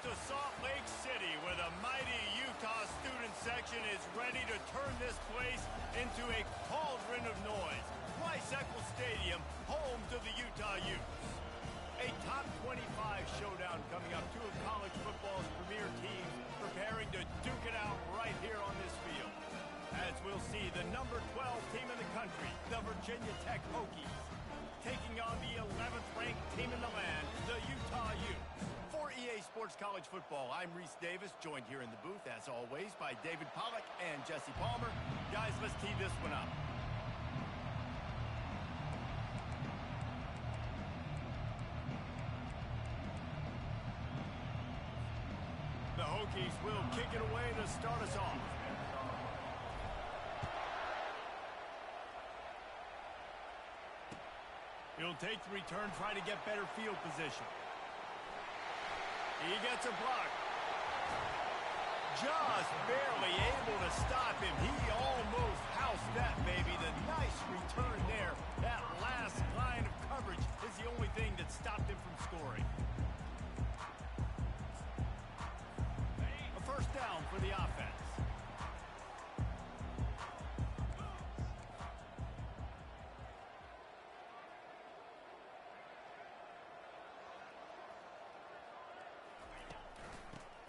to Salt Lake City, where the mighty Utah student section is ready to turn this place into a cauldron of noise. Eccles Stadium, home to the Utah Utes. A top 25 showdown coming up. Two of college football's premier teams preparing to duke it out right here on this field. As we'll see the number 12 team in the country, the Virginia Tech Hokies, taking on the 11th ranked team in the land, the Utah Utes. For EA Sports College Football, I'm Reese Davis, joined here in the booth, as always, by David Pollack and Jesse Palmer. Guys, let's tee this one up. The Hokies will kick it away to start us off. He'll take the return, try to get better field position. He gets a block. Just barely able to stop him. He almost housed that, baby. The nice return there. That last line of coverage is the only thing that stopped him from scoring. A first down for the offense.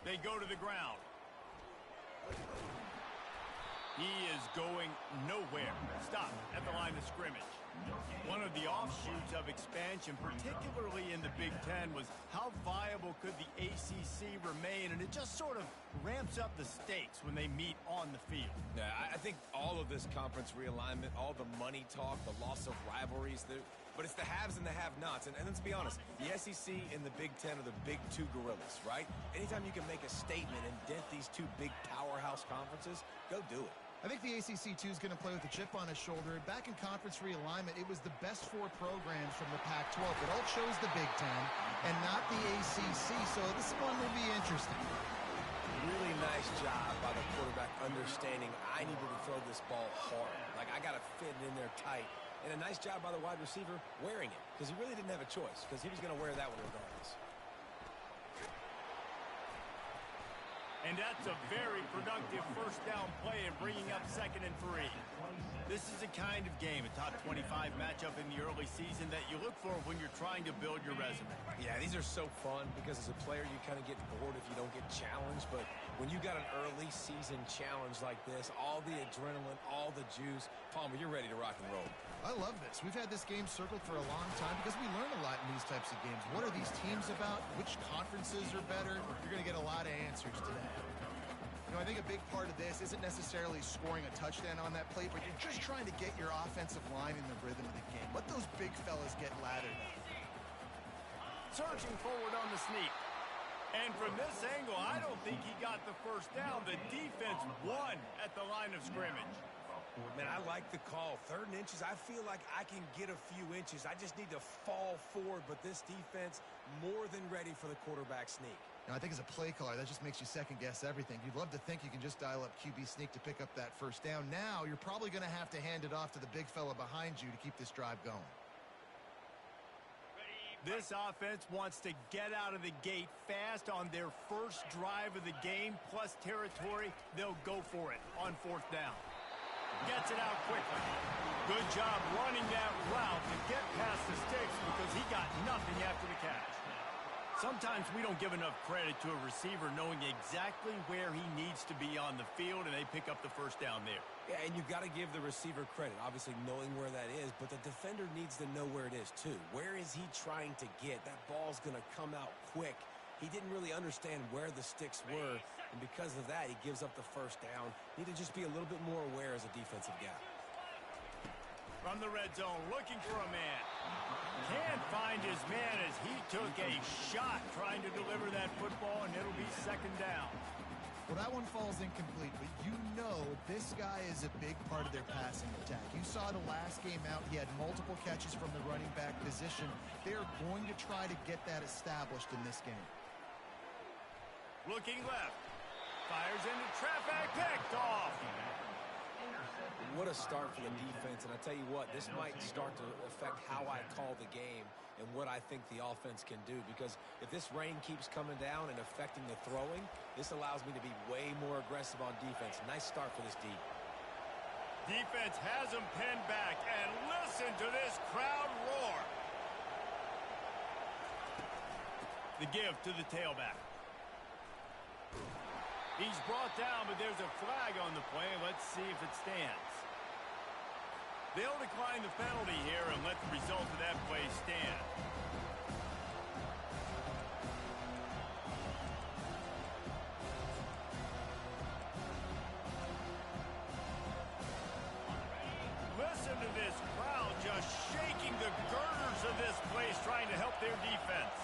They go to the ground. He is going nowhere. Stop at the line of scrimmage. One of the offshoots of expansion, particularly in the Big Ten, was how viable could the ACC remain, and it just sort of ramps up the stakes when they meet on the field. Yeah, I think all of this conference realignment, all the money talk, the loss of rivalries, but it's the haves and the have-nots. And let's be honest, the SEC and the Big Ten are the big two gorillas, right? Anytime you can make a statement and dent these two big powerhouse conferences, go do it. I think the ACC, too, is going to play with a chip on his shoulder. Back in conference realignment, it was the best four programs from the Pac-12 that all chose the Big Ten and not the ACC, so this one will be interesting. Really nice job by the quarterback understanding I needed to throw this ball hard. Like, I got to fit it in there tight. And a nice job by the wide receiver wearing it, because he really didn't have a choice, because he was going to wear that one regardless. And that's a very productive first down play and bringing up 2nd and 3. This is the kind of game, a top 25 matchup in the early season, that you look for when you're trying to build your resume. Yeah, these are so fun because as a player you kind of get bored if you don't get challenged, but when you got an early season challenge like this, all the adrenaline, all the juice, Palmer, you're ready to rock and roll. I love this. We've had this game circled for a long time because we learn a lot in these types of games. What are these teams about? Which conferences are better? You're going to get a lot of answers today. You know, I think a big part of this isn't necessarily scoring a touchdown on that play, but you're just trying to get your offensive line in the rhythm of the game. Let those big fellas get lathered up. Surging forward on the sneak. And from this angle, I don't think he got the first down. The defense won at the line of scrimmage. Man, I like the call. 3rd and inches, I feel like I can get a few inches. I just need to fall forward, but this defense more than ready for the quarterback sneak. Now, I think as a play caller, that just makes you second-guess everything. You'd love to think you can just dial up QB sneak to pick up that first down. Now, you're probably going to have to hand it off to the big fella behind you to keep this drive going. This offense wants to get out of the gate fast on their first drive of the game, plus territory. They'll go for it on 4th down. Gets it out quickly. Good job running that route to get past the sticks because he got nothing after the catch. Sometimes we don't give enough credit to a receiver knowing exactly where he needs to be on the field, and they pick up the first down there. Yeah, and you've got to give the receiver credit, obviously knowing where that is, but the defender needs to know where it is too. Where is he trying to get? That ball's going to come out quick. He didn't really understand where the sticks were, and because of that, he gives up the first down. Need to just be a little bit more aware as a defensive guy. From the red zone, looking for a man. Can't find his man as he took a shot trying to deliver that football, and it'll be 2nd down. Well, that one falls incomplete, but you know this guy is a big part of their passing attack. You saw the last game out, he had multiple catches from the running back position. They're going to try to get that established in this game. Looking left. Fires into traffic, picked off. what a start for the defense. And I tell you what, this might start to affect how I call the game and what I think the offense can do. Because if this rain keeps coming down and affecting the throwing, this allows me to be way more aggressive on defense. Nice start for this D. Defense has him pinned back, and listen to this crowd roar. The give to the tailback. He's brought down, but there's a flag on the play. Let's see if it stands. They'll decline the penalty here and let the result of that play stand. Listen to this crowd just shaking the girders of this place, trying to help their defense.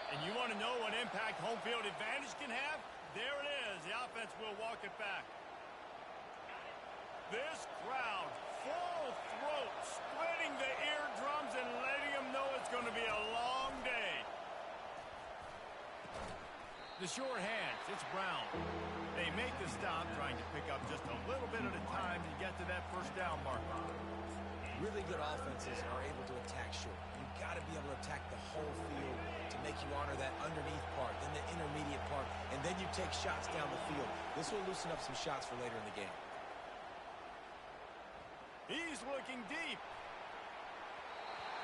And you want to know what impact home field advantage can have? There it is. The offense will walk it back. This crowd, full throat, splitting the eardrums and letting them know it's going to be a long day. The short hands, it's Brown. They make the stop, trying to pick up just a little bit at a time to get to that first down marker. Really good offenses are able to attack short. You've got to be able to attack the whole field to make you honor that underneath part, then the intermediate part, and then you take shots down the field. This will loosen up some shots for later in the game. He's looking deep.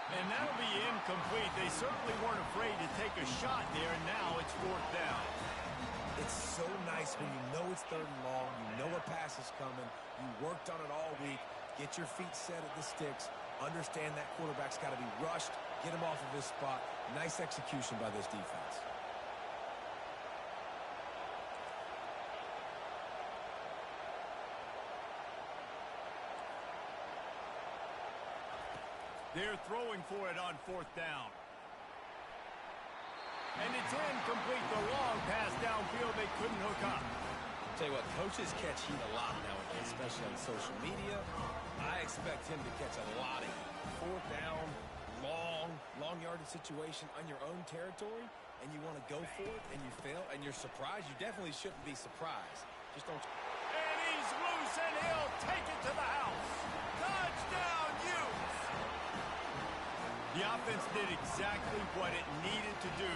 And that'll be incomplete. They certainly weren't afraid to take a shot there, and now it's fourth down. It's so nice when you know it's third and long, you know a pass is coming, you worked on it all week, get your feet set at the sticks, understand that quarterback's got to be rushed, get him off of his spot. Nice execution by this defense. They're throwing for it on fourth down. And it's incomplete. The long pass downfield, they couldn't hook up. Tell you what, coaches catch heat a lot nowadays, especially on social media. I expect him to catch a lot of heat. Fourth down, long yardage situation on your own territory, and you want to go for it, and you fail, and you're surprised. You definitely shouldn't be surprised. Just don't. And he's loose, and he'll take it to the house. Touchdown, Utes! The offense did exactly what it needed to do,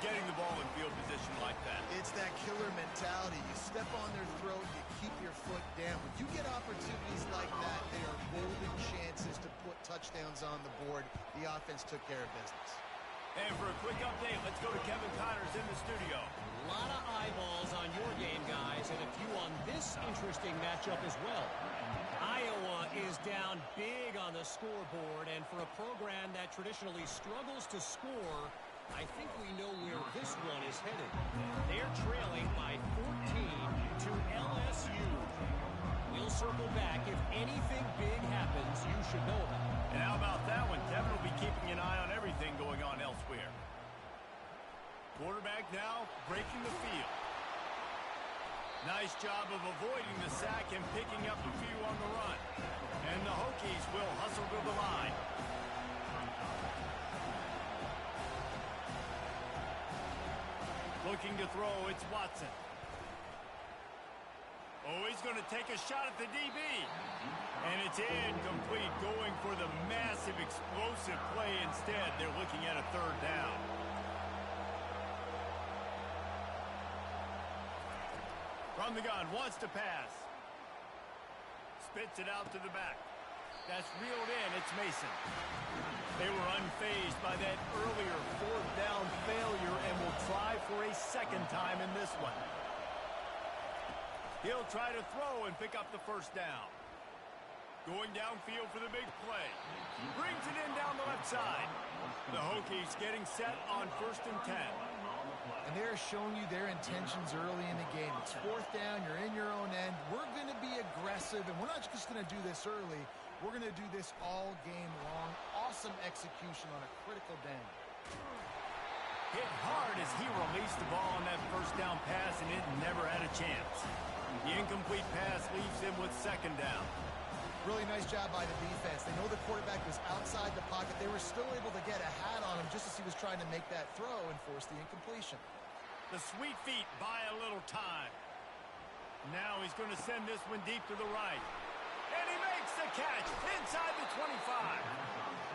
getting the ball in field position like that. It's that killer mentality. You step on their throat, you keep your foot down. When you get opportunities like that, they are golden chances to put touchdowns on the board. The offense took care of business. And for a quick update, let's go to Kevin Connors in the studio. A lot of eyeballs on your game, guys, and a few on this interesting matchup as well. Iowa is down big on the scoreboard, and for a program that traditionally struggles to score, I think we know where this one is headed. They're trailing by 14 to LSU. We'll circle back. If anything big happens, you should know about it. And how about that one? Kevin will be keeping an eye on everything going on elsewhere. Quarterback now breaking the field. Nice job of avoiding the sack and picking up a few on the run. And the Hokies will hustle to the line. Looking to throw, it's Watson. Oh, he's going to take a shot at the DB. And it's incomplete, going for the massive explosive play instead. They're looking at a third down. From the gun, wants to pass. Spits it out to the back. That's reeled in, it's Mason. They were unfazed by that earlier fourth down failure and will try for a second time in this one. He'll try to throw and pick up the first down. Going downfield for the big play. Brings it in down the left side. The Hokies getting set on 1st and 10. And they're showing you their intentions early in the game. It's fourth down. You're in your own end. We're going to be aggressive, and we're not just going to do this early. We're going to do this all game long. Awesome execution on a critical down. Hit hard as he released the ball on that first down pass, and it never had a chance. The incomplete pass leaves him with second down. Really nice job by the defense. They know the quarterback was outside the pocket. They were still able to get a hat on him just as he was trying to make that throw and force the incompletion. The sweet feet buy a little time. Now he's going to send this one deep to the right. And he makes the catch inside the 25.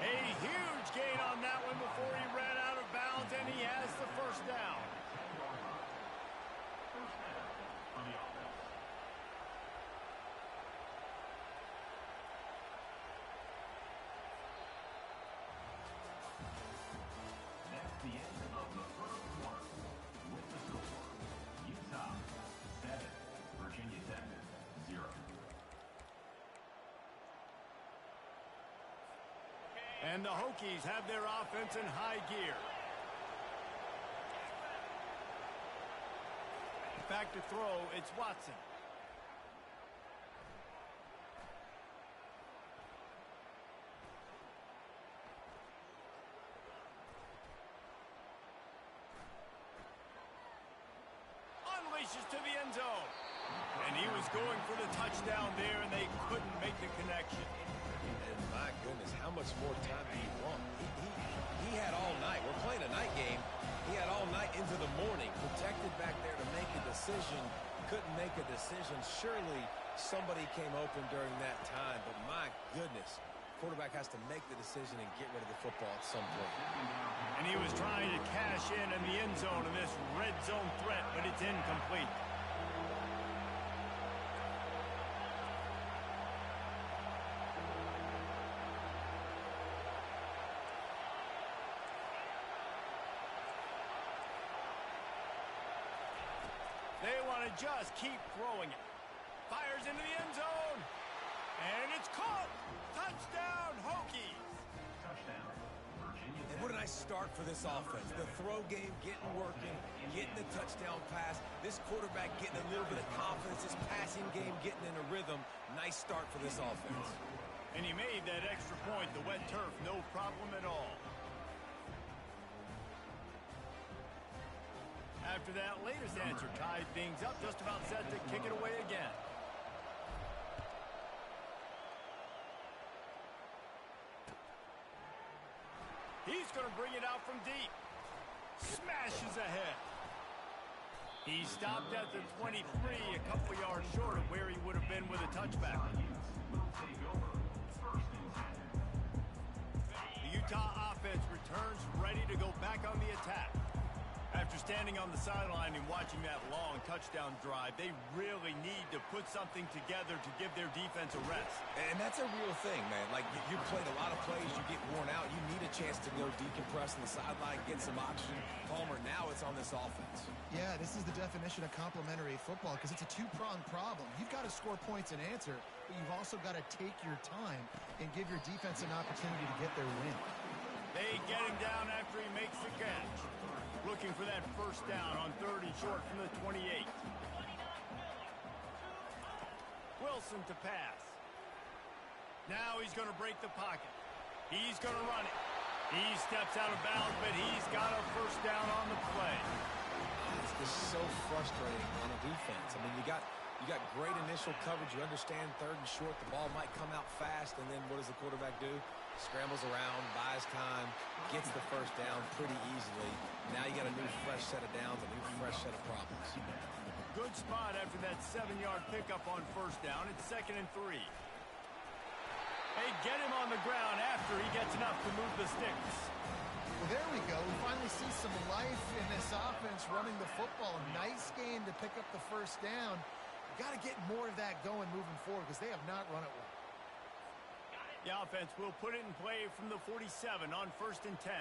A huge gain on that one before he ran out of bounds, and he has the first down. That's the end of the first quarter. With the score, Utah 7, Virginia Tech 0. And the Hokies have their offense in high gear. Back to throw, it's Watson. Unleashes to the end zone. And he was going for the touchdown there, and they couldn't make the connection. And my goodness, how much more time do you want? He had all night. We're playing a night game. He had all night into the morning, protected back there to make a decision. Couldn't make a decision. Surely somebody came open during that time, but my goodness, quarterback has to make the decision and get rid of the football at some point. And he was trying to cash in the end zone in this red zone threat, but it's incomplete. They want to just keep throwing it. Fires into the end zone. And it's caught. Touchdown, Hokies. Touchdown, Virginia And Tech. what a nice start for this offense. The throw game getting working, getting the touchdown pass. This quarterback getting a little bit of confidence. This passing game getting in a rhythm. Nice start for this offense. And he made that extra point. The wet turf, no problem at all. After that latest answer tied things up, just about set to kick it away again. He's going to bring it out from deep. Smashes ahead. He stopped at the 23, a couple yards short of where he would have been with a touchback. The Utah offense returns ready to go back on the attack. After standing on the sideline and watching that long touchdown drive, they really need to put something together to give their defense a rest. And that's a real thing, man. Like, you played a lot of plays, you get worn out, you need a chance to go decompress on the sideline, get some oxygen. Palmer, now it's on this offense. Yeah, this is the definition of complementary football because it's a two-pronged problem. You've got to score points and answer, but you've also got to take your time and give your defense an opportunity to get their win. They get him down after he makes the catch. Looking for that first down on 3rd and short from the 28. Wilson to pass. Now he's going to break the pocket. He's going to run it. He steps out of bounds, but he's got a first down on the play. It's just so frustrating on a defense. I mean, you got great initial coverage. You understand 3rd and short. The ball might come out fast, and then what does the quarterback do? Scrambles around, buys time, gets the first down pretty easily. Now you got a new fresh set of downs, a new fresh set of problems. Good spot after that 7-yard pickup on first down. It's 2nd and 3. They get him on the ground after he gets enough to move the sticks. Well, there we go. We finally see some life in this offense running the football. Nice game to pick up the first down. Got to get more of that going moving forward because they have not run it well. The offense will put it in play from the 47 on 1st and 10.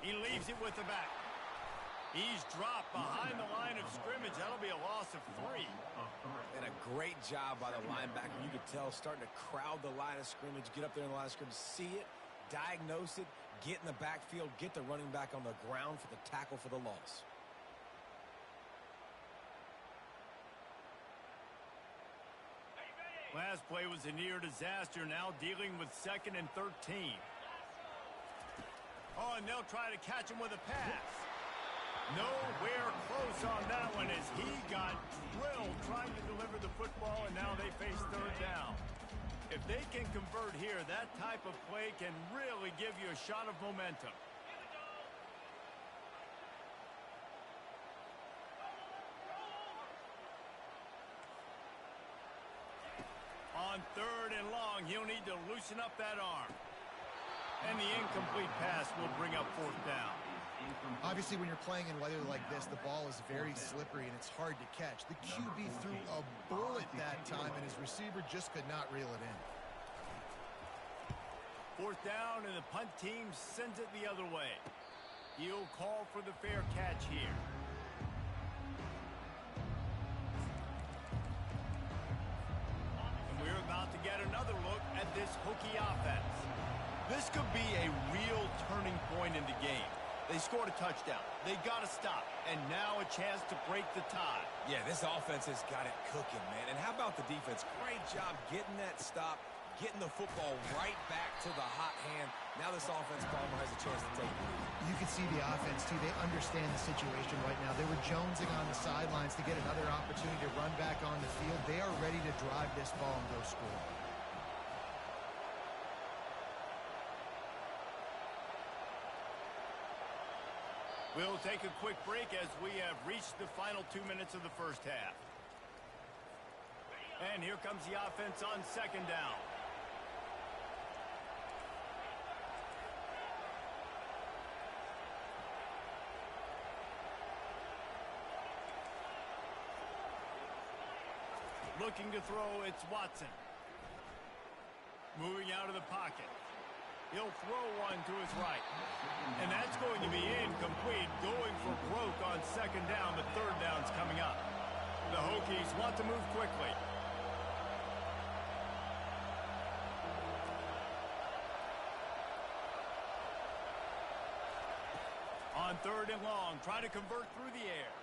He leaves it with the back. He's dropped behind the line of scrimmage. That'll be a loss of 3. And a great job by the linebacker. You could tell starting to crowd the line of scrimmage, get up there in the line of scrimmage, see it, diagnose it, get in the backfield, get the running back on the ground for the tackle for the loss. Last play was a near disaster, now dealing with 2nd and 13. Oh, and they'll try to catch him with a pass. Nowhere close on that one as he got drilled trying to deliver the football, and now they face 3rd down. If they can convert here, that type of play can really give you a shot of momentum. On 3rd and long, he'll need to loosen up that arm. And the incomplete pass will bring up 4th down. Obviously, when you're playing in weather like this, the ball is very slippery and it's hard to catch. The QB threw a bullet that time, and his receiver just could not reel it in. 4th down, and the punt team sends it the other way. He'll call for the fair catch here. And we're about to get another look at this Hokie offense. This could be a real turning point in the game. They scored a touchdown. They got to stop. And now a chance to break the tie. Yeah, this offense has got it cooking, man. And how about the defense? Great job getting that stop, getting the football right back to the hot hand. Now this offense, Palmer, has a chance to take the lead. You can see the offense, too. They understand the situation right now. They were jonesing on the sidelines to get another opportunity to run back on the field. They are ready to drive this ball and go score. We'll take a quick break as we have reached the final 2 minutes of the first half. And here comes the offense on 2nd down. Looking to throw, it's Watson. Moving out of the pocket. He'll throw one to his right. And that's going to be incomplete. Going for broke on 2nd down, but 3rd down's coming up. The Hokies want to move quickly. On 3rd and long, trying to convert through the air.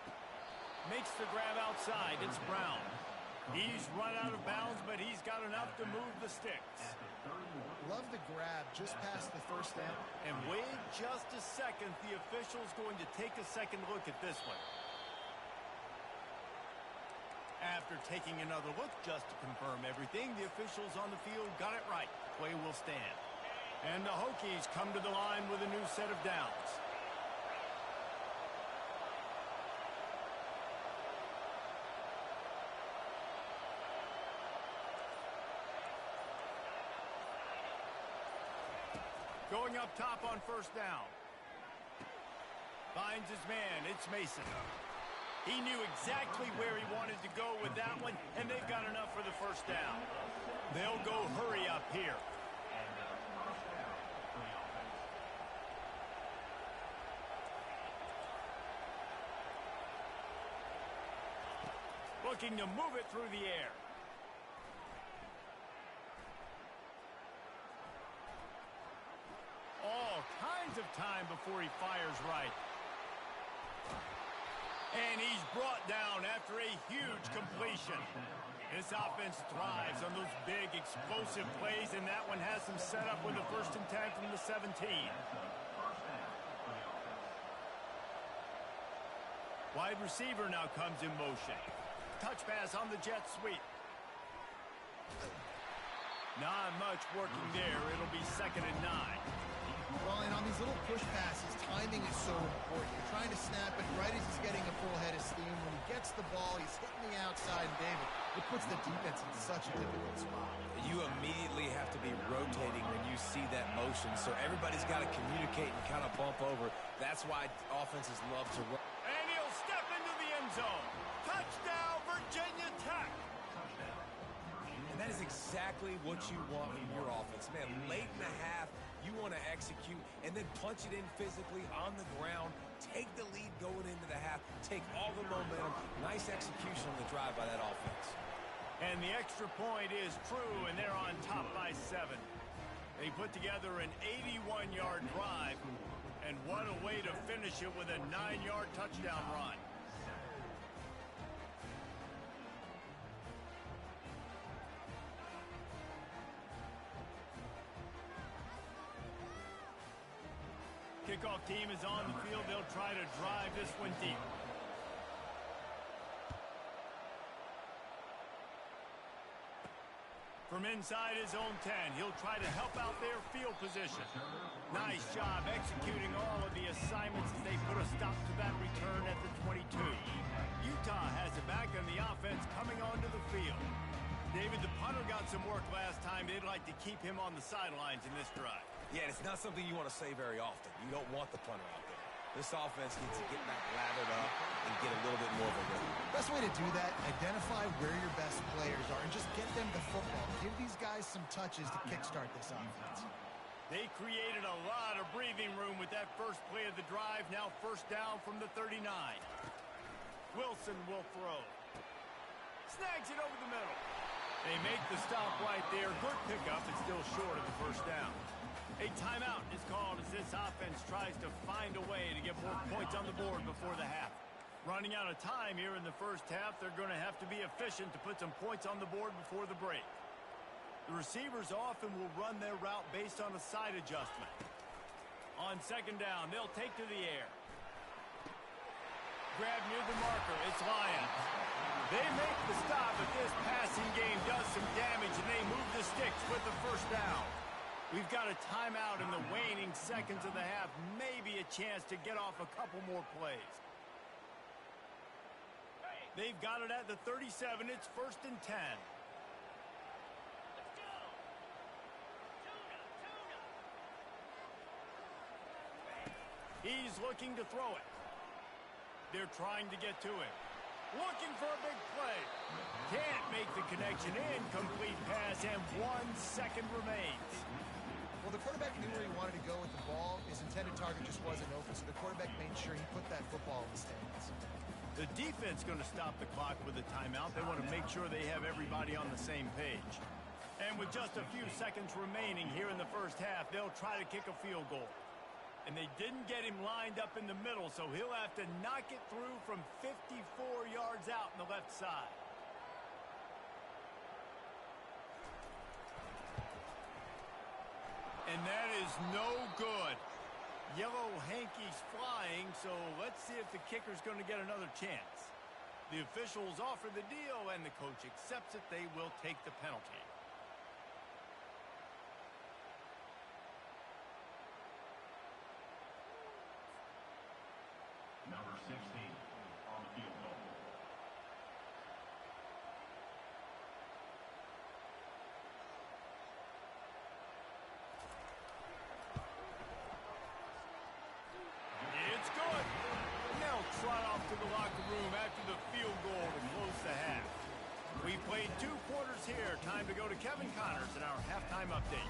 Makes the grab outside. It's Brown. He's run out of bounds, but he's got enough to move the sticks. Love the grab just past the 1st down. And wait just a second. The official's going to take a second look at this one. After taking another look just to confirm everything, the officials on the field got it right. Play will stand. And the Hokies come to the line with a new set of downs. Going up top on 1st down. Finds his man. It's Mason. He knew exactly where he wanted to go with that one, and they've got enough for the 1st down. They'll go hurry up here. Looking to move it through the air. All kinds of time before he fires right. And he's brought down after a huge completion. This offense thrives on those big, explosive plays, and that one has them set up with a 1st and 10 from the 17. Wide receiver now comes in motion. Touch pass on the jet sweep. Not much working there. It'll be 2nd and 9. Well, and on these little push passes, timing is so important. You're trying to snap it right as he's getting a full head of steam. When he gets the ball, he's hitting the outside, and David, it puts the defense in such a difficult spot. You immediately have to be rotating when you see that motion, so everybody's got to communicate and kind of bump over. That's why offenses love to run. And he'll step into the end zone. Touchdown, Virginia Tech. And that is exactly what you want in your offense. Man, late in the half, you want to execute and then punch it in physically on the ground. Take the lead going into the half. Take all the momentum. Nice execution on the drive by that offense. And the extra point is true, and they're on top by 7. They put together an 81-yard drive, and what a way to finish it with a 9-yard touchdown run. Kickoff team is on the field. They'll try to drive this one deep. From inside his own 10, he'll try to help out their field position. Nice job executing all of the assignments as they put a stop to that return at the 22. Utah has it back on the offense coming onto the field. David, the punter got out some work last time. They'd like to keep him on the sidelines in this drive. Yeah, and it's not something you want to say very often. You don't want the punter out there. This offense needs to get back lathered up and get a little bit more of a rhythm. Best way to do that, identify where your best players are and just get them the football. Give these guys some touches to kickstart this offense. They created a lot of breathing room with that first play of the drive. Now first down from the 39. Wilson will throw. Snags it over the middle. They make the stop right there. Good pickup, but still short of the first down. A timeout is called as this offense tries to find a way to get more points on the board before the half. Running out of time here in the first half, they're going to have to be efficient to put some points on the board before the break. The receivers often will run their route based on a side adjustment. On second down, they'll take to the air. Grab near the marker. It's Lions. They make the stop, but this passing game does some damage, and they move the sticks with the first down. We've got a timeout in the waning seconds of the half. Maybe a chance to get off a couple more plays. They've got it at the 37. It's first and 10. He's looking to throw it. They're trying to get to him. Looking for a big play. Can't make the connection. Incomplete pass, and 1 second remains. Well, the quarterback knew where he wanted to go with the ball. His intended target just wasn't open, so the quarterback made sure he put that football in the stands. The defense going to stop the clock with a timeout. They want to make sure they have everybody on the same page. And with just a few seconds remaining here in the first half, they'll try to kick a field goal. And they didn't get him lined up in the middle, so he'll have to knock it through from 54 yards out on the left side. And that is no good. Yellow hankies flying, so let's see if the kicker's going to get another chance. The officials offer the deal, and the coach accepts it. They will take the penalty. Number 16 on the field goal. It's good. They'll trot off to the locker room after the field goal to close the half. We played 2 quarters here. Time to go to Kevin Connors in our halftime update.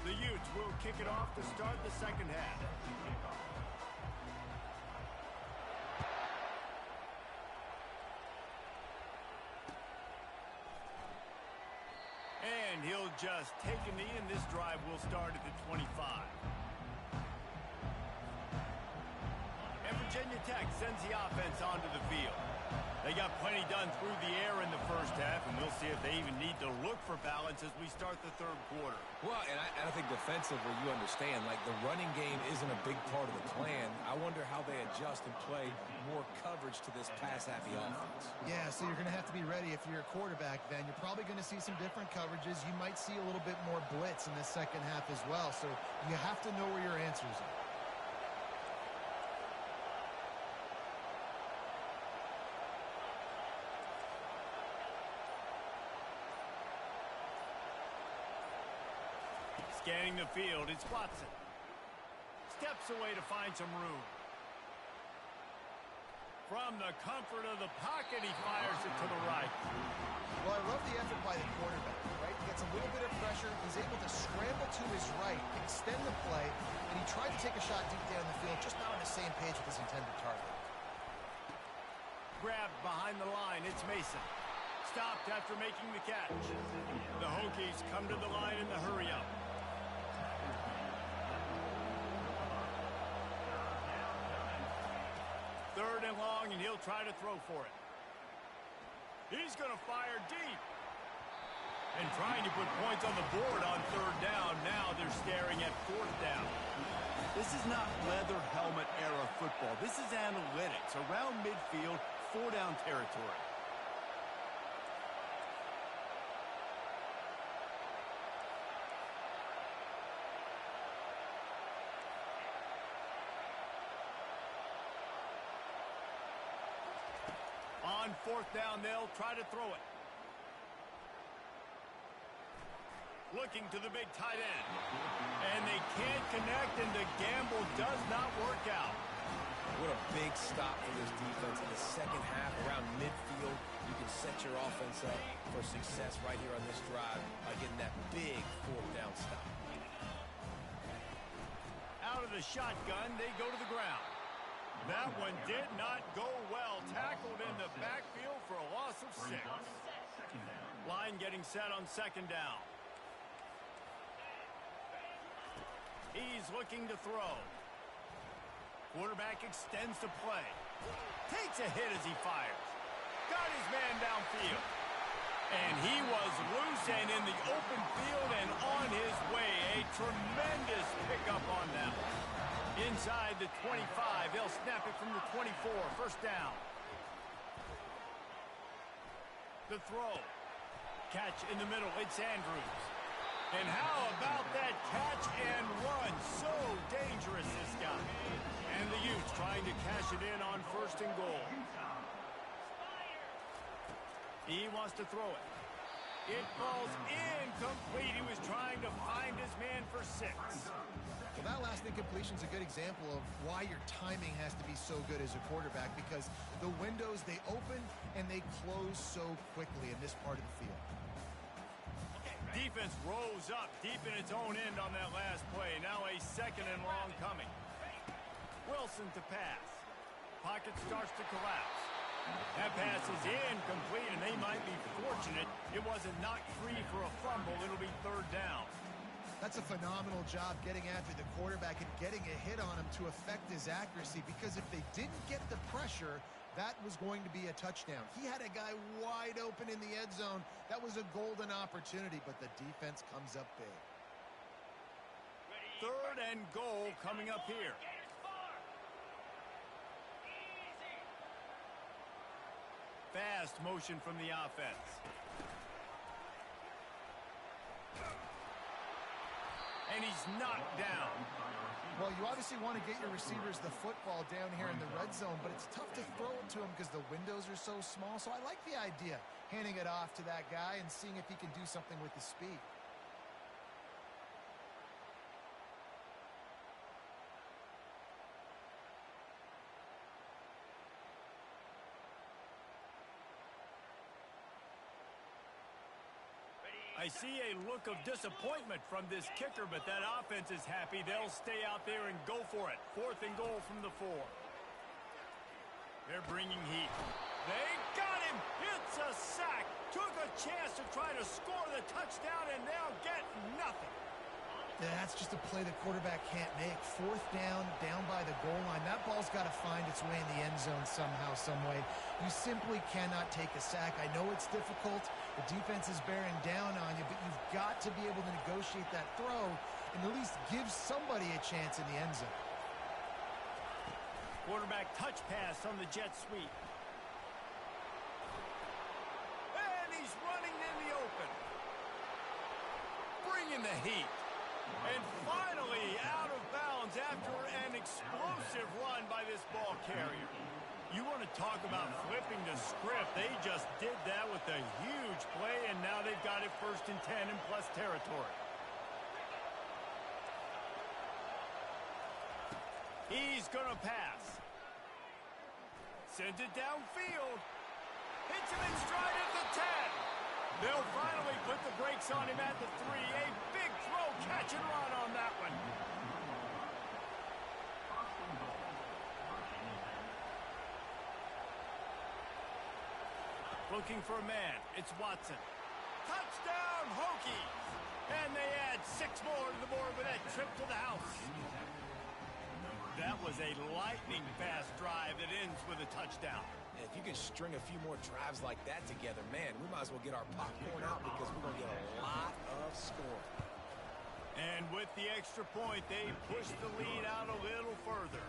The Utes will kick it off to start the second half. And he'll just take a knee, and this drive will start at the 25. And Virginia Tech sends the offense onto the field. They got plenty done through the air in the first half, and we'll see if they even need to look for balance as we start the third quarter. Well, and I think defensively, you understand, like the running game isn't a big part of the plan. I wonder how they adjust and play more coverage to this pass-happy offense. Yeah, so you're going to have to be ready if you're a quarterback then. You're probably going to see some different coverages. You might see a little bit more blitz in the second half as well, so you have to know where your answers are. Scanning the field, it's Watson. Steps away to find some room. From the comfort of the pocket, he fires it to the right. Well, I love the effort by the quarterback, right? Gets a little bit of pressure. He's able to scramble to his right, extend the play, and he tried to take a shot deep down the field, just not on the same page with his intended target. Grabbed behind the line, it's Mason. Stopped after making the catch. The Hokies come to the line in the hurry-up. Third and long, and he'll try to throw for it. He's going to fire deep. And trying to put points on the board on third down. Now they're staring at fourth down. This is not leather helmet era football. This is analytics. Around midfield, 4-down territory. fourth down, they'll try to throw it. Looking to the big tight end. And they can't connect, and the gamble does not work out. What a big stop for this defense in the second half around midfield. You can set your offense up for success right here on this drive by getting that big fourth down stop. Out of the shotgun, they go to the ground. That one did not go well. Tackled in the backfield for a loss of 6. Line getting set on second down. He's looking to throw. Quarterback extends the play. Takes a hit as he fires. Got his man downfield. And he was loose and in the open field and on his way. A tremendous pickup on them. Inside the 25, they'll snap it from the 24. First down. The throw. Catch in the middle. It's Andrews. And how about that catch and run? So dangerous, this guy. And the Utes trying to cash it in on first and goal. He wants to throw it. It falls incomplete. He was trying to find his man for 6. Well, that last incompletion is a good example of why your timing has to be so good as a quarterback, because the windows, they open and they close so quickly in this part of the field. Defense rose up deep in its own end on that last play. Now a second and long coming. Wilson to pass. Pocket starts to collapse. That pass is incomplete, and they might be fortunate it wasn't knocked free for a fumble. It'll be third down. That's a phenomenal job getting after the quarterback and getting a hit on him to affect his accuracy, because if they didn't get the pressure, that was going to be a touchdown. He had a guy wide open in the end zone. That was a golden opportunity, but the defense comes up big. Third and goal coming up here. Fast motion from the offense. And he's knocked down. Well, you obviously want to get your receivers the football down here in the red zone, but it's tough to throw it to them because the windows are so small. So I like the idea, handing it off to that guy and seeing if he can do something with his speed. I see a look of disappointment from this kicker, but that offense is happy. They'll stay out there and go for it. Fourth and goal from the 4. They're bringing heat. They got him. It's a sack. Took a chance to try to score the touchdown, and they'll get nothing. Yeah, that's just a play the quarterback can't make. Fourth down, down by the goal line. That ball's got to find its way in the end zone somehow, some way. You simply cannot take a sack. I know it's difficult. The defense is bearing down on you, but you've got to be able to negotiate that throw and at least give somebody a chance in the end zone. Quarterback touch pass on the jet sweep. And he's running in the open. Bringing the heat. And finally out of bounds after an explosive run by this ball carrier. You want to talk about flipping the script. They just did that with a huge play, and now they've got it first and 10 in plus territory. He's going to pass. Sends it downfield. Hits him in stride at the 10. They'll finally put the brakes on him at the 3. A big throw, catch and run on that one. Looking for a man. It's Watson. Touchdown, Hokies! And they add 6 more to the board with that trip to the house. That was a lightning-fast drive that ends with a touchdown. And if you can string a few more drives like that together, man, we might as well get our popcorn out because we're going to get a lot of scoring. And with the extra point, they push the lead out a little further.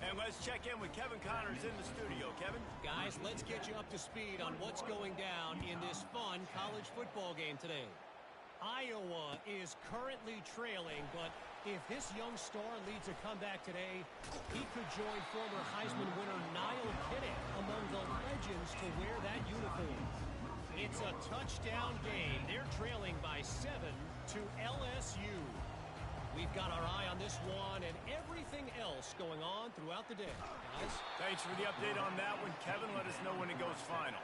And let's check in with Kevin Connors in the studio. Kevin? Guys, let's get you up to speed on what's going down in this fun college football game today. Iowa is currently trailing, but If this young star leads a comeback today, he could join former Heisman winner Niall Kinnick among the legends to wear that uniform. It's a touchdown game. They're trailing by 7 to LSU. We've got our eye on this one and everything else going on throughout the day. Guys? Thanks for the update on that one, Kevin. Let us know when it goes final.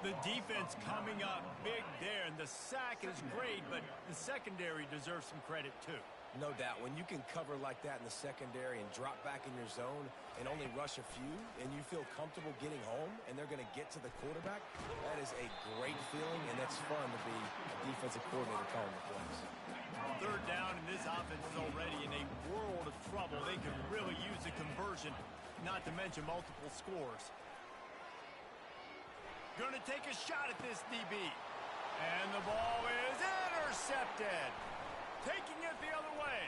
The defense coming up big there, and the sack is great, but the secondary deserves some credit too. No doubt. When you can cover like that in the secondary and drop back in your zone and only rush a few, and you feel comfortable getting home, and they're going to get to the quarterback, that is a great feeling, and that's fun to be a defensive coordinator calling the plays. Third down, and this offense is already in a world of trouble. They could really use a conversion, not to mention multiple scores. Going to take a shot at this DB. And the ball is intercepted. Taking it the other way.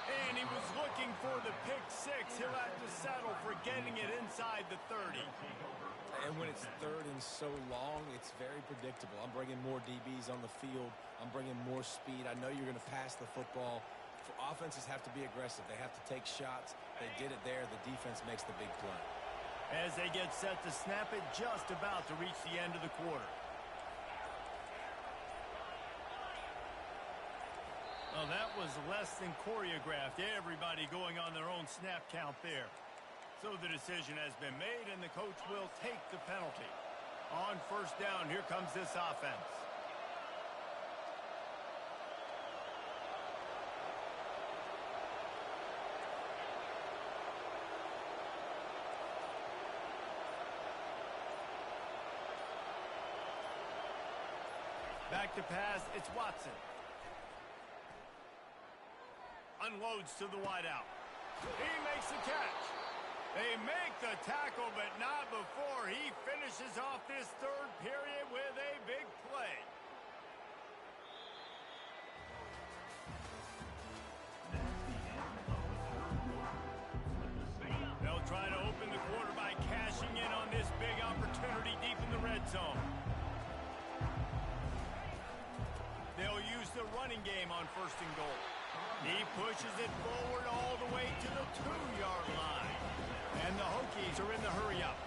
And he was looking for the pick six. He'll have to settle for getting it inside the 30. And when it's third and so long, it's very predictable. I'm bringing more DBs on the field. I'm bringing more speed. I know you're going to pass the football. Offenses have to be aggressive. They have to take shots. They did it there. The defense makes the big play. As they get set to snap it, just about to reach the end of the quarter. Well, that was less than choreographed. Everybody going on their own snap count there. So the decision has been made, and the coach will take the penalty. On first down, here comes this offense. Back to pass, it's Watson. Unloads to the wideout. He makes the catch. They make the tackle, but not before he finishes off this third period with a big play. They'll try to open the quarter by cashing in on this big opportunity deep in the red zone. They'll use the running game on first and goal. He pushes it forward all the way to the 2-yard line. And the Hokies are in the hurry-up.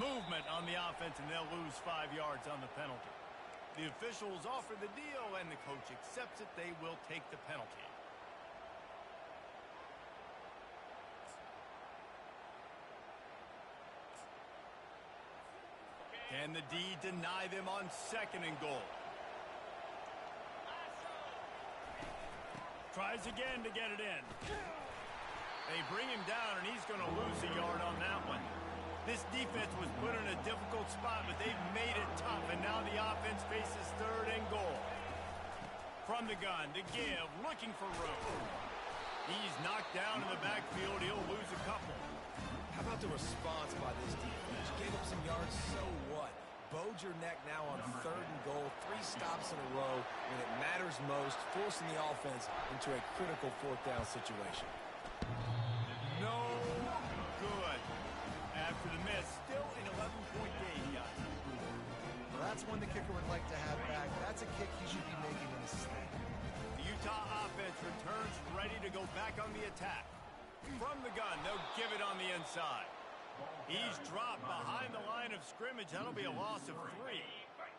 Movement on the offense, and they'll lose 5 yards on the penalty. The officials offer the deal, and the coach accepts it. They will take the penalty. Can the D deny them on second and goal? Tries again to get it in. They bring him down, and he's going to lose a yard on that one. This defense was put in a difficult spot, but they've made it tough, and now the offense faces third and goal. From the gun, to give, looking for room. He's knocked down in the backfield. He'll lose a couple. How about the response by this defense? You gave up some yards, so what? Bowed your neck now on third and goal. 3 stops in a row when it matters most, forcing the offense into a critical fourth down situation. No good. After the miss, still an 11-point game, guys. Well, that's one the kicker would like to have back. That's a kick he should be making in this thing. The Utah offense returns ready to go back on the attack. From the gun, they'll give it on the inside. He's dropped behind the line of scrimmage. That'll be a loss of 3.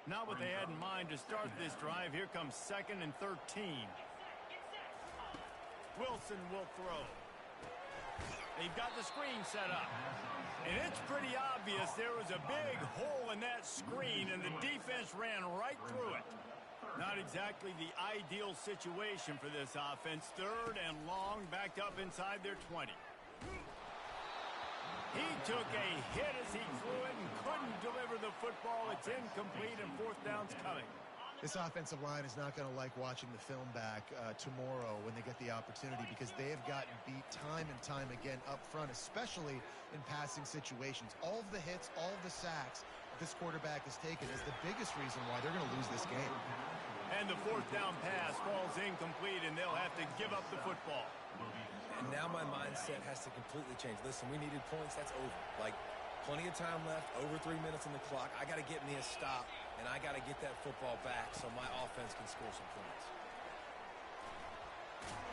Not what they had in mind to start this drive. Here comes 2nd and 13. Wilson will throw. They've got the screen set up. And it's pretty obvious there was a big hole in that screen, and the defense ran right through it. Not exactly the ideal situation for this offense. Third and long, backed up inside their 20. He took a hit as he threw it and couldn't deliver the football. It's incomplete, and fourth down's coming. This offensive line is not going to like watching the film back tomorrow when they get the opportunity, because they have gotten beat time and time again up front, especially in passing situations. All of the hits, all of the sacks this quarterback has taken is the biggest reason why they're going to lose this game. And the fourth down pass falls incomplete, and they'll have to give up the football. And now my mindset has to completely change. Listen, we needed points. That's over. Like, plenty of time left, over 3 minutes on the clock. I got to get me a stop, and I got to get that football back so my offense can score some points.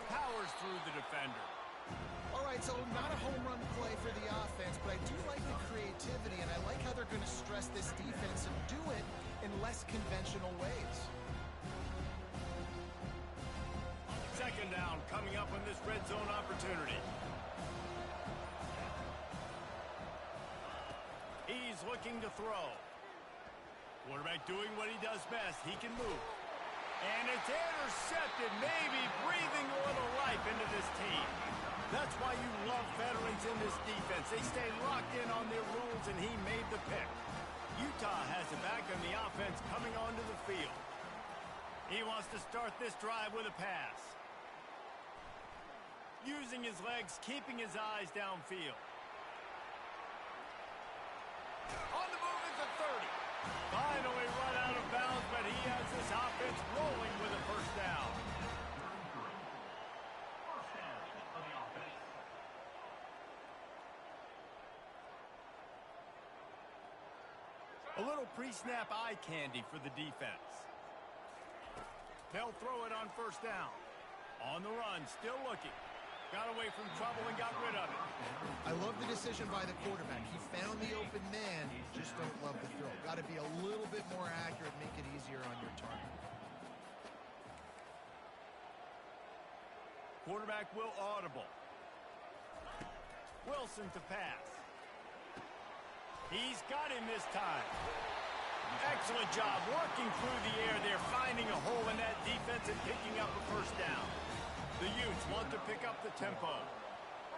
Powers through the defender. All right, so not a home run play for the offense, but I do like the creativity, and I like how they're going to stress this defense and do it in less conventional ways. Second down coming up on this red zone opportunity. He's looking to throw. Quarterback doing what he does best. He can move. And it's intercepted, maybe breathing a little life into this team. That's why you love veterans in this defense. They stay locked in on their rules, and he made the pick. Utah has it back on the offense coming onto the field. He wants to start this drive with a pass. Using his legs, keeping his eyes downfield. On the move is the 30. Finally run out of bounds, but he has this offense rolling with a first down. A little pre-snap eye candy for the defense. They'll throw it on first down. On the run, still looking. Got away from trouble and got rid of it. I love the decision by the quarterback. He found the open man, just don't love the throw. Got to be a little bit more accurate, make it easier on your target. Quarterback will audible. Wilson to pass. He's got him this time. Excellent job working through the air there, finding a hole in that defense and picking up a first down. The Utes want to pick up the tempo.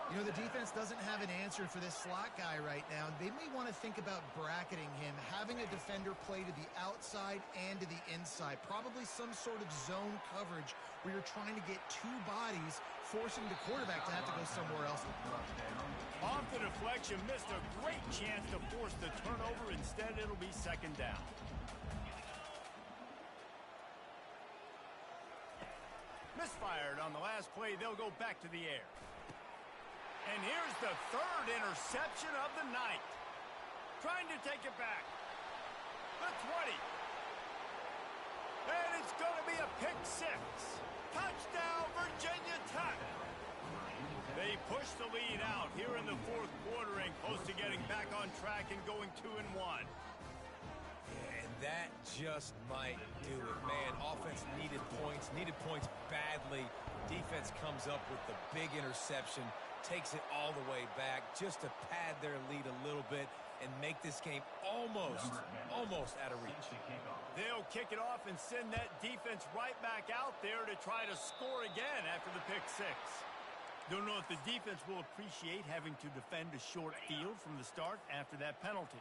You know, the defense doesn't have an answer for this slot guy right now. They may want to think about bracketing him, having a defender play to the outside and to the inside. Probably some sort of zone coverage where you're trying to get two bodies, forcing the quarterback to have to go somewhere else. Off the deflection, missed a great chance to force the turnover. Instead, it'll be second down. Misfired on the last play. They'll go back to the air. And here's the third interception of the night. Trying to take it back. The 20. And it's going to be a pick six. Touchdown, Virginia Tech. They push the lead out here in the fourth quarter and close to getting back on track and going 2-1. And that just might do it, man. Offense needed points badly. Defense comes up with the big interception, takes it all the way back just to pad their lead a little bit and make this game almost out of reach. They'll kick it off and send that defense right back out there to try to score again after the pick six. Don't know if the defense will appreciate having to defend a short field from the start after that penalty.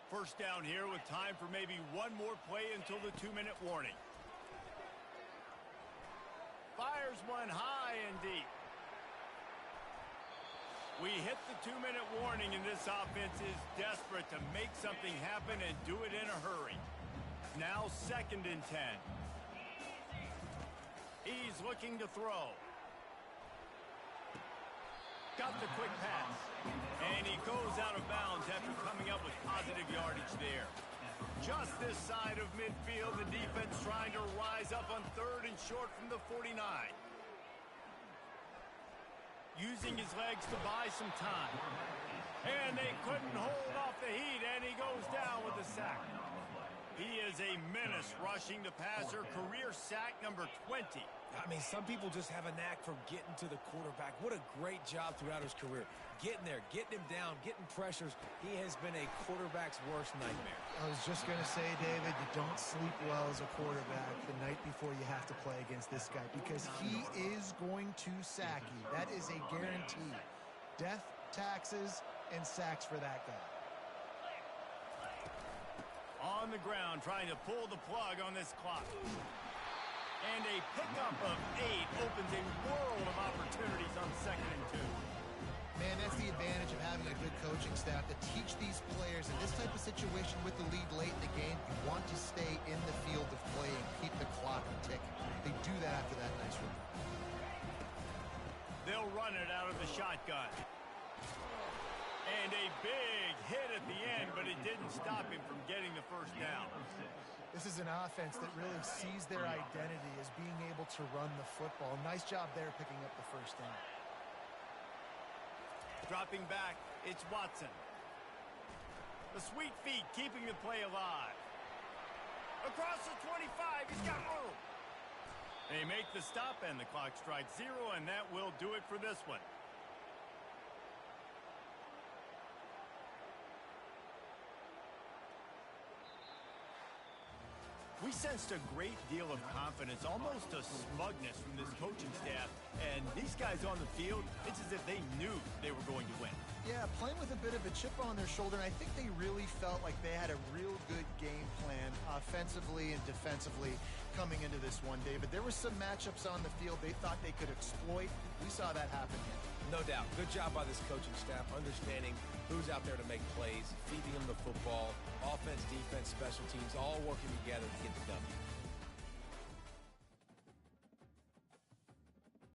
First down here with time for maybe one more play until the 2-minute warning. Fires one high and deep. We hit the 2-minute warning, and this offense is desperate to make something happen and do it in a hurry. Now 2nd and 10. He's looking to throw. Got the quick pass. And he goes out of bounds after coming up with positive yardage there. Just this side of midfield, the defense trying to rise up on 3rd and short from the 49. Using his legs to buy some time. And they couldn't hold off the heat, and he goes down with a sack. He is a menace rushing the passer, career sack number 20. I mean, some people just have a knack for getting to the quarterback. What a great job throughout his career. Getting there, getting him down, getting pressures. He has been a quarterback's worst nightmare. I was just going to say, David, you don't sleep well as a quarterback the night before you have to play against this guy because he is going to sack you. That is a guarantee. Death, taxes, and sacks for that guy. On the ground, trying to pull the plug on this clock. And a pickup of 8 opens a world of opportunities on 2nd and 2. Man, that's the advantage of having a good coaching staff to teach these players in this type of situation with the lead late in the game, you want to stay in the field of play and keep the clock ticking. They do that after that nice run. They'll run it out of the shotgun. And a big hit at the end, but it didn't stop him from getting the first down. This is an offense that really sees their identity as being able to run the football. Nice job there picking up the first down. Dropping back, it's Watson. The sweet feet keeping the play alive. Across the 25, he's got room. They make the stop, and the clock strikes 0, and that will do it for this one. We sensed a great deal of confidence, almost a smugness from this coaching staff. And these guys on the field, it's as if they knew they were going to win. Yeah, playing with a bit of a chip on their shoulder, and I think they really felt like they had a real good game plan offensively and defensively coming into this one, David. There were some matchups on the field they thought they could exploit. We saw that happen here. No doubt. Good job by this coaching staff, understanding who's out there to make plays, feeding them the football, offense, defense, special teams, all working together to get the W.